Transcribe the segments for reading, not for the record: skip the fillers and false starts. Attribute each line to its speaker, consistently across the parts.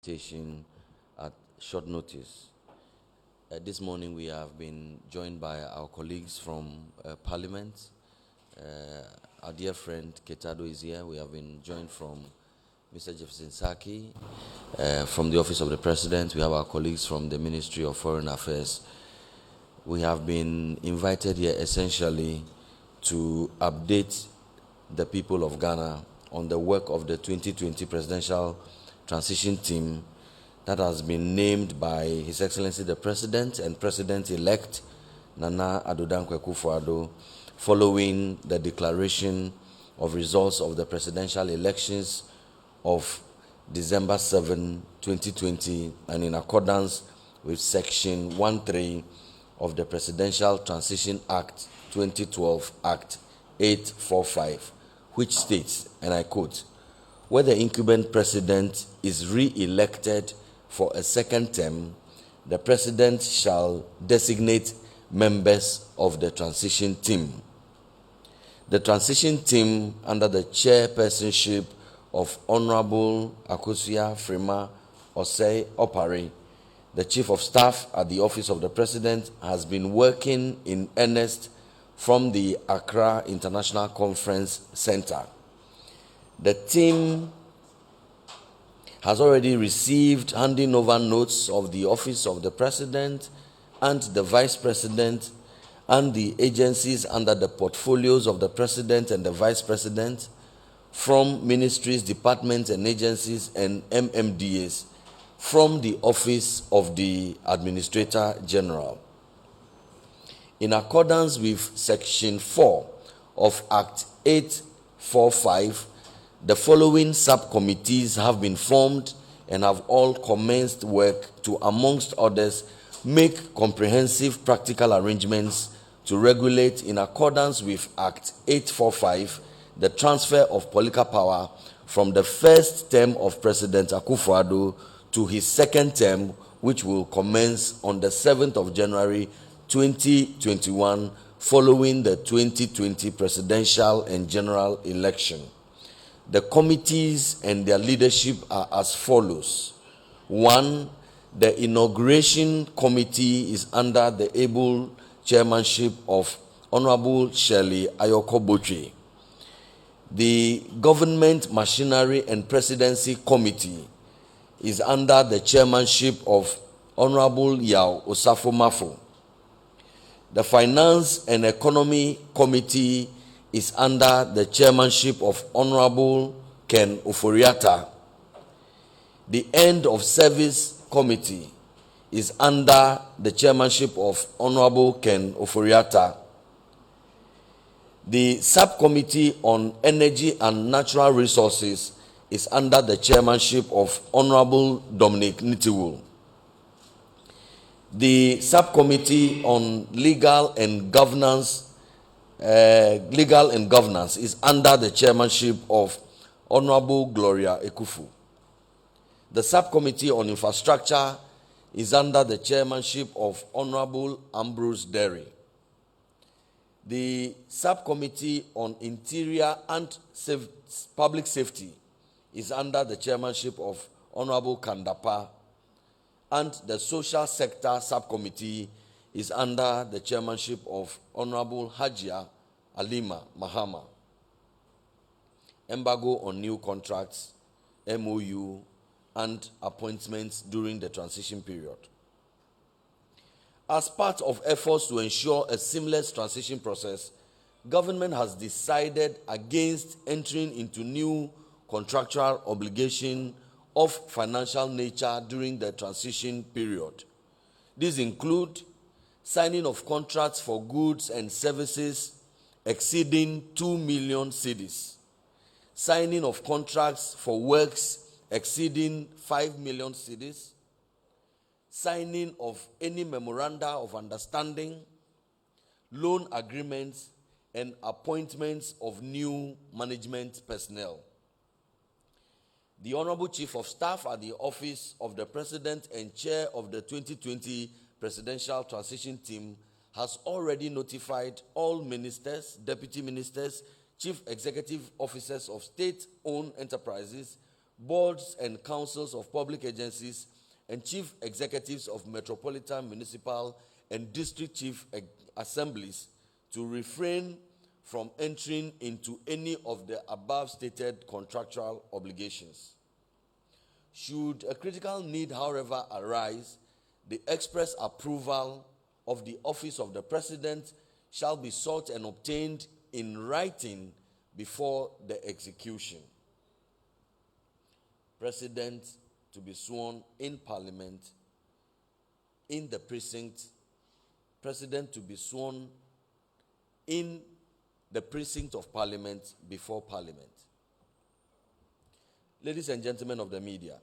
Speaker 1: Station at short notice. This morning we have been joined by our colleagues from Parliament. Our dear friend Ketado is here. We have been joined from Mr. Jefferson Saki, from the Office of the President. We have our colleagues from the Ministry of Foreign Affairs. We have been invited here essentially to update the people of Ghana on the work of the 2020 Presidential Transition Team that has been named by His Excellency the President and President-elect Nana Addo following the declaration of results of the presidential elections of December 7, 2020, and in accordance with Section 13 of the Presidential Transition Act 2012 Act 845, which states, and I quote, "Where the incumbent president is re-elected for a second term, the president shall designate members of the transition team. The transition team, under the chairpersonship of Honorable Akosua Frema Osei Opare, the Chief of Staff at the Office of the President, has been working in earnest from the Accra International Conference Center. The team has already received handing over notes of the Office of the President and the Vice President and the agencies under the portfolios of the President and the Vice President from ministries, departments, and agencies and MMDAs from the Office of the Administrator General. In accordance with Section 4 of Act 845, the following subcommittees have been formed and have all commenced work to, amongst others, make comprehensive practical arrangements to regulate, in accordance with Act 845, the transfer of political power from the first term of President Akufo-Addo to his second term, which will commence on the 7th of January 2021, following the 2020 presidential and general election. The committees and their leadership are as follows. 1. The Inauguration Committee is under the able chairmanship of Honorable Shirley Ayoko Botwe. The Government Machinery and Presidency Committee is under the chairmanship of Honorable Yao Osafo Mafo. The Finance and Economy Committee is under the chairmanship of Honorable Ken Oforiata. The End of Service Committee is under the chairmanship of Honorable Ken Oforiata. The Subcommittee on Energy and Natural Resources is under the chairmanship of Honorable Dominic Nitiwul. The Subcommittee on Legal and Governance is under the chairmanship of Honorable Gloria Ekufu. The Subcommittee on Infrastructure is under the chairmanship of Honorable Ambrose Derry. The Subcommittee on Interior and Public Safety is under the chairmanship of Honorable Kandapa, and the Social Sector Subcommittee is under the chairmanship of Honorable Hajia Alima Mahama. Embargo on new contracts, MOU, and appointments during the transition period. As part of efforts to ensure a seamless transition process, government has decided against entering into new contractual obligation of financial nature during the transition period. These include signing of contracts for goods and services exceeding 2 million cedis, signing of contracts for works exceeding 5 million cedis, signing of any memoranda of understanding, loan agreements, and appointments of new management personnel. The Honorable Chief of Staff at the Office of the President and Chair of the 2020 Presidential Transition Team has already notified all ministers, deputy ministers, chief executive officers of state-owned enterprises, boards and councils of public agencies, and chief executives of metropolitan, municipal, and district chief assemblies to refrain from entering into any of the above stated contractual obligations. Should a critical need, however, arise, the express approval of the office of the President shall be sought and obtained in writing before the execution. President to be sworn in Parliament in the precinct. President to be sworn in the precinct of Parliament before Parliament. Ladies and gentlemen of the media,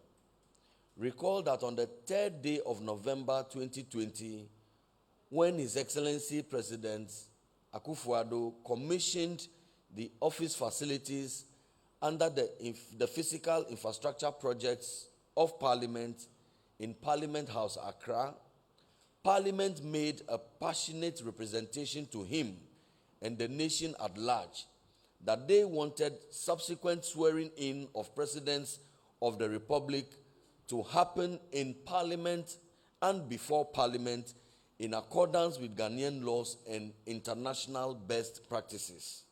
Speaker 1: recall that on the 3rd day of November 2020, when His Excellency President Akufo-Addo commissioned the office facilities under the physical infrastructure projects of Parliament in Parliament House, Accra, Parliament made a passionate representation to him and the nation at large that they wanted subsequent swearing in of presidents of the Republic to happen in Parliament and before Parliament in accordance with Ghanaian laws and international best practices.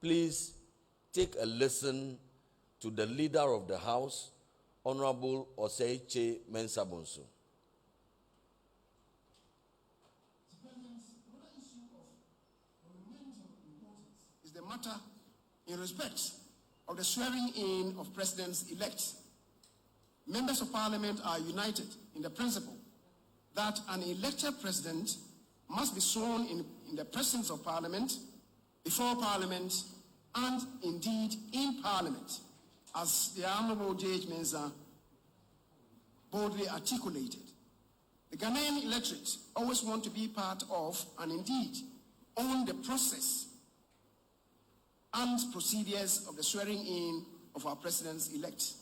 Speaker 1: Please take a listen to the Leader of the House, Honorable Osei Mensah-Bonsu.
Speaker 2: Is the matter in respect of the swearing in of presidents-elect. Members of Parliament are united in the principle that an elected president must be sworn in the presence of Parliament, before Parliament, and indeed in Parliament, as the Honorable J.H. Mensah boldly articulated. The Ghanaian electorate always want to be part of and indeed own the process and procedures of the swearing in of our presidents-elect.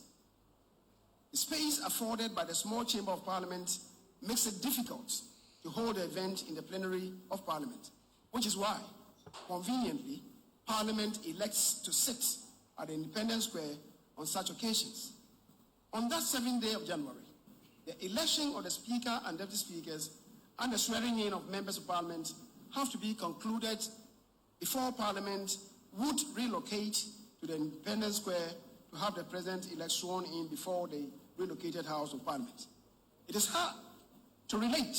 Speaker 2: The space afforded by the small chamber of Parliament makes it difficult to hold the event in the plenary of Parliament, which is why, conveniently, Parliament elects to sit at the Independence Square on such occasions. On that 7th day of January, the election of the Speaker and Deputy Speakers and the swearing in of members of Parliament have to be concluded before Parliament would relocate to the Independence Square to have the President-elect sworn in before the relocated House of Parliament. It is hard to relate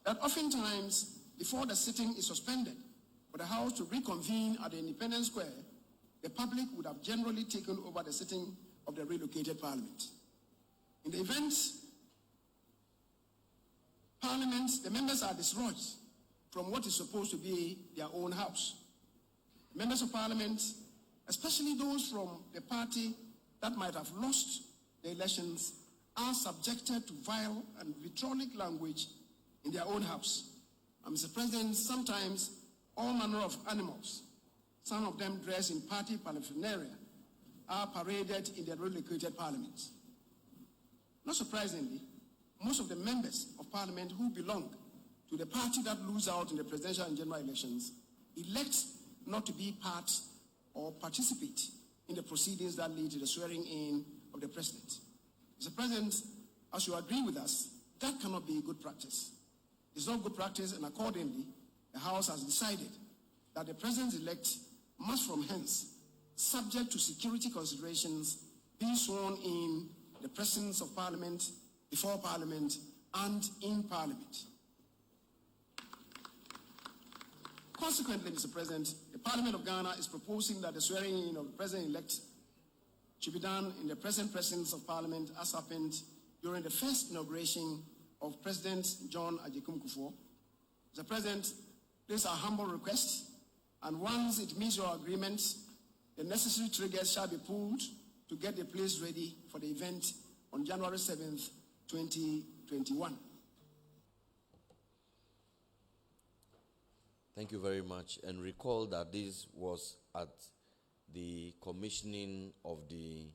Speaker 2: that oftentimes, before the sitting is suspended for the House to reconvene at the Independence Square, the public would have generally taken over the sitting of the relocated Parliament. In the event, Parliament, the members are dislodged from what is supposed to be their own house. Members of Parliament, especially those from the party that might have lost the elections, are subjected to vile and vitriolic language in their own house. And Mr. President, sometimes all manner of animals, some of them dressed in party paraphernalia, are paraded in the relocated Parliament. Not surprisingly, most of the members of Parliament who belong to the party that lose out in the presidential and general elections elect not to be part or participate in the proceedings that lead to the swearing in of the President. Mr. President, as you agree with us, that cannot be good practice. It's not good practice, and accordingly, the House has decided that the President-elect must from hence, subject to security considerations, be sworn in the presence of Parliament, before Parliament, and in Parliament. Consequently, Mr. President, the Parliament of Ghana is proposing that the swearing in of the President-elect should be done in the present presence of Parliament, as happened during the first inauguration of President John Agyekum Kufuor. Mr. President, this is our humble request, and once it meets your agreement, the necessary triggers shall be pulled to get the place ready for the event on January 7th, 2021.
Speaker 1: Thank you very much. And recall that this was at the commissioning of the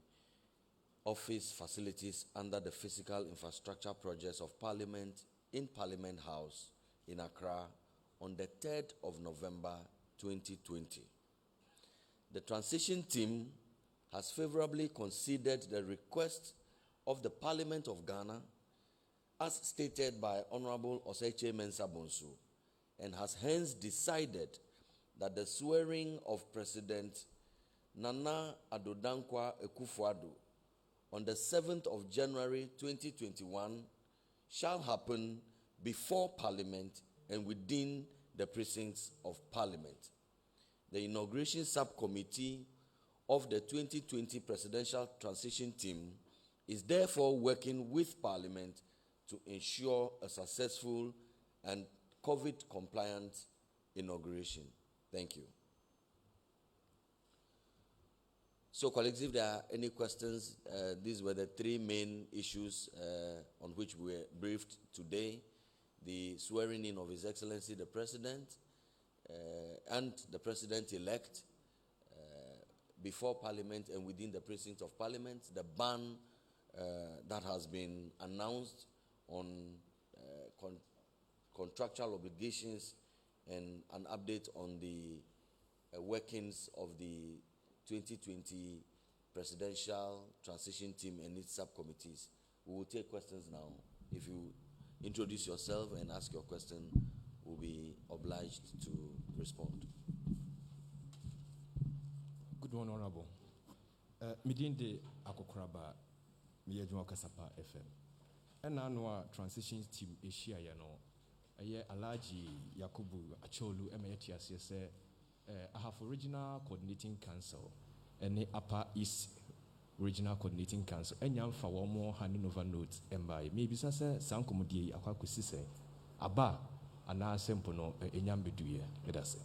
Speaker 1: office facilities under the physical infrastructure projects of Parliament in Parliament House in Accra on the 3rd of November 2020. The transition team has favorably considered the request of the Parliament of Ghana as stated by Honorable Oseche Mensah Bonsu, and has hence decided that the swearing of President Nana Addo Akufo-Addo on the 7th of January 2021 shall happen before Parliament and within the precincts of Parliament. The inauguration subcommittee of the 2020 Presidential Transition Team is therefore working with Parliament to ensure a successful and COVID-compliant inauguration. Thank you. So, colleagues, if there are any questions, these were the three main issues on which we were briefed today: the swearing in of His Excellency the President and the President-elect before Parliament and within the precincts of Parliament, the ban that has been announced on contractual obligations, and an update on the workings of the 2020 Presidential Transition Team and its subcommittees. We will take questions now. If you introduce yourself and ask your question, we'll be obliged to respond.
Speaker 3: Good morning, Honorable. Midinde Akokraba, Miyajuma Kasapa FM. And now transition team Asia Yano, Alaji Yakubu Acholu, MATS, I have original coordinating council and the Upper East Regional Coordinating Council, and young for one more handing over notes and by maybe some commodity Aquakusise, Aba, and now Sempono, a Yambiduya, let us say.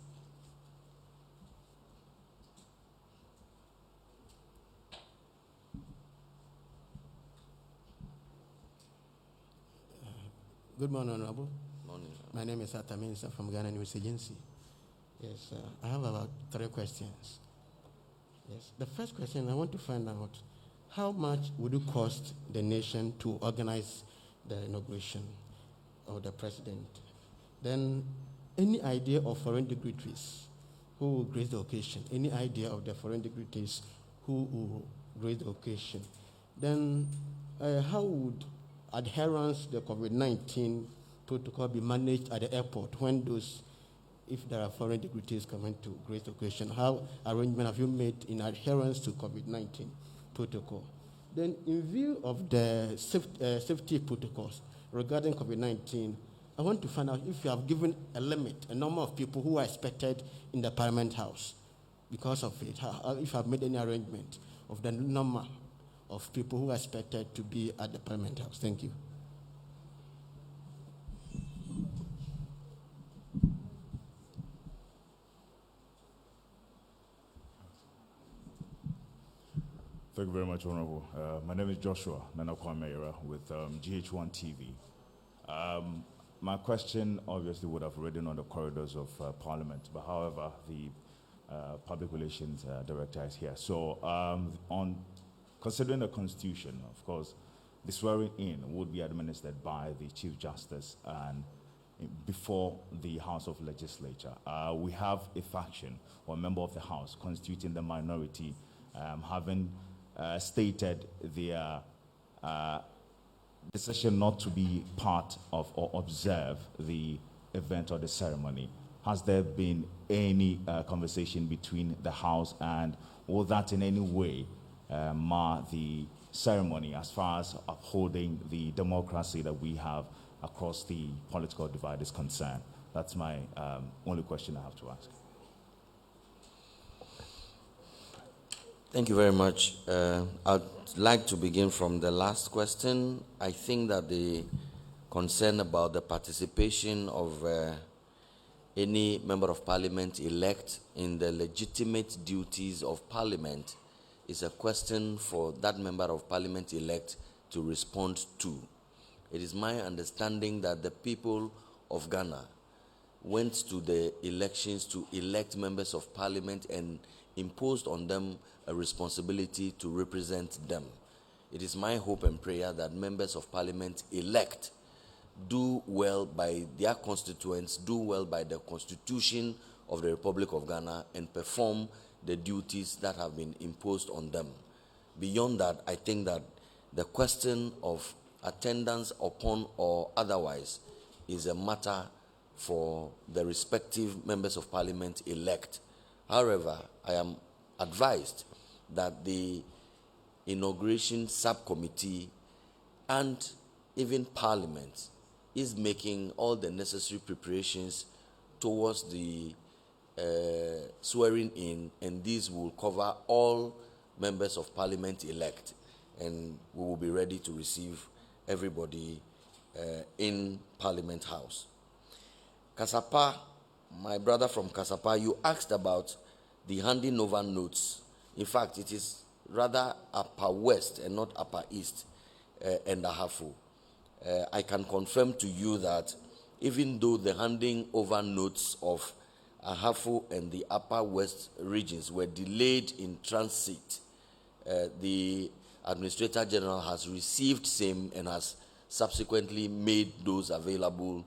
Speaker 4: Good morning, Honorable.
Speaker 1: Morning.
Speaker 4: My name is Ataminsa from Ghana News Agency. Yes, I have about 3 questions. Yes, the first question, I want to find out how much would it cost the nation to organize the inauguration of the president? Then, any idea of foreign dignitaries who will grace the occasion? Any idea of the foreign dignitaries who will grace the occasion? Then, how would adherence to the COVID-19 protocol be managed at the airport when those, if there are foreign dignitaries coming to grace the occasion? How arrangement have you made in adherence to COVID-19 protocol? Then, in view of the safety protocols regarding COVID-19, I want to find out if you have given a limit, a number of people who are expected in the Parliament House because of it. If you have made any arrangement of the number of people who are expected to be at the Parliament House. Thank you.
Speaker 5: Thank you very much, Honorable. My name is Joshua Nana Addo with GH1 TV. My question obviously would have ridden on the corridors of Parliament, but however, the Public Relations Director is here. So on considering the Constitution, of course, the swearing in would be administered by the Chief Justice and before the House of Legislature. We have a faction or a member of the House constituting the minority having stated their decision not to be part of or observe the event or the ceremony. Has there been any conversation between the House, and will that in any way mar the ceremony as far as upholding the democracy that we have across the political divide is concerned? That's my only question I have to ask.
Speaker 1: Thank you very much. I'd like to begin from the last question. I think that the concern about the participation of any member of Parliament elect in the legitimate duties of Parliament is a question for that member of Parliament elect to respond to. It is my understanding that the people of Ghana went to the elections to elect members of Parliament and imposed on them a responsibility to represent them. It is my hope and prayer that members of Parliament elect do well by their constituents, do well by the Constitution of the Republic of Ghana, and perform the duties that have been imposed on them. Beyond that, I think that the question of attendance upon or otherwise is a matter for the respective members of parliament elect. However, I am advised that the inauguration subcommittee and even parliament is making all the necessary preparations towards the swearing in, and these will cover all members of parliament elect, and we will be ready to receive everybody in Parliament House. Kasapa, my brother from Kasapa, you asked about the handing over notes. In fact, it is rather Upper West and not Upper East and Ahafo. I can confirm to you that even though the handing over notes of Ahafo and the Upper West regions were delayed in transit, the Administrator General has received same and has subsequently made those available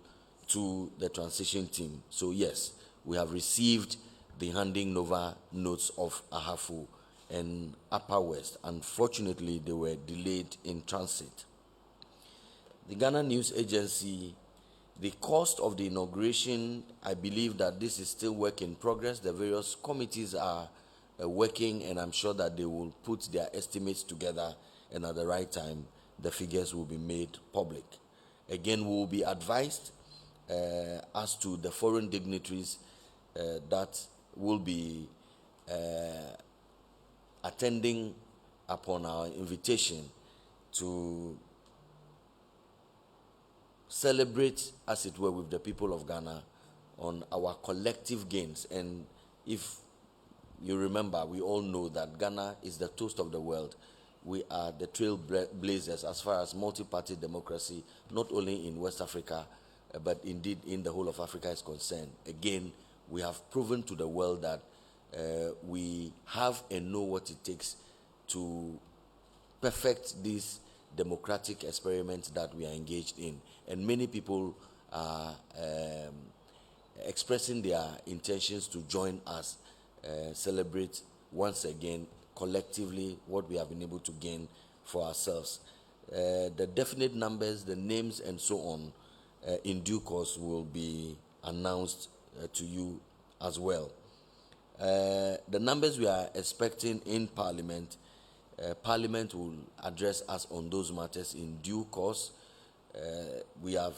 Speaker 1: to the transition team. So yes, we have received the handing over notes of Ahafo and Upper West. Unfortunately, they were delayed in transit. The Ghana News Agency, the cost of the inauguration, I believe that this is still work in progress. The various committees are working, and I'm sure that they will put their estimates together, and at the right time, the figures will be made public. Again, we will be advised as to the foreign dignitaries that will be attending upon our invitation to celebrate, as it were, with the people of Ghana on our collective gains. And if you remember, we all know that Ghana is the toast of the world. We are the trailblazers as far as multi-party democracy, not only in West Africa, but indeed in the whole of Africa is concerned. Again, we have proven to the world that we have and know what it takes to perfect this democratic experiment that we are engaged in. And many people are expressing their intentions to join us, celebrate once again collectively what we have been able to gain for ourselves. The definite numbers, the names, and so on, in due course will be announced to you as well. The numbers we are expecting in Parliament, Parliament will address us on those matters in due course. We have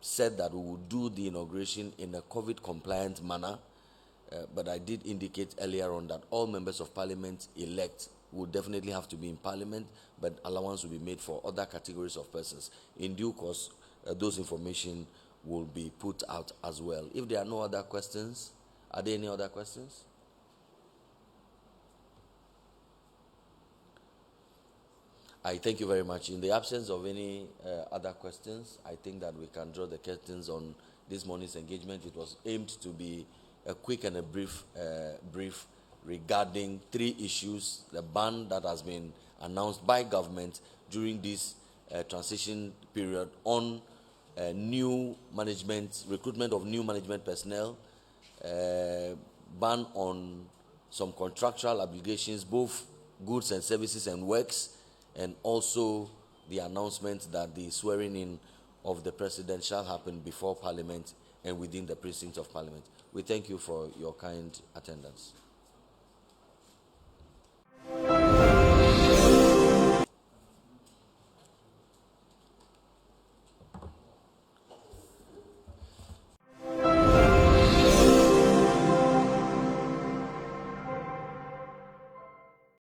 Speaker 1: said that we will do the inauguration in a COVID-compliant manner, but I did indicate earlier on that all members of Parliament elect will definitely have to be in Parliament, but allowance will be made for other categories of persons. In due course, those information will be put out as well. If there are no other questions, are there any other questions? I thank you very much. In the absence of any other questions, I think that we can draw the curtains on this morning's engagement. It was aimed to be a quick and a brief regarding 3 issues: the ban that has been announced by government during this transition period on new management, recruitment of new management personnel, ban on some contractual obligations, both goods and services and works, and also the announcement that the swearing in of the president shall happen before Parliament and within the precincts of Parliament. We thank you for your kind attendance.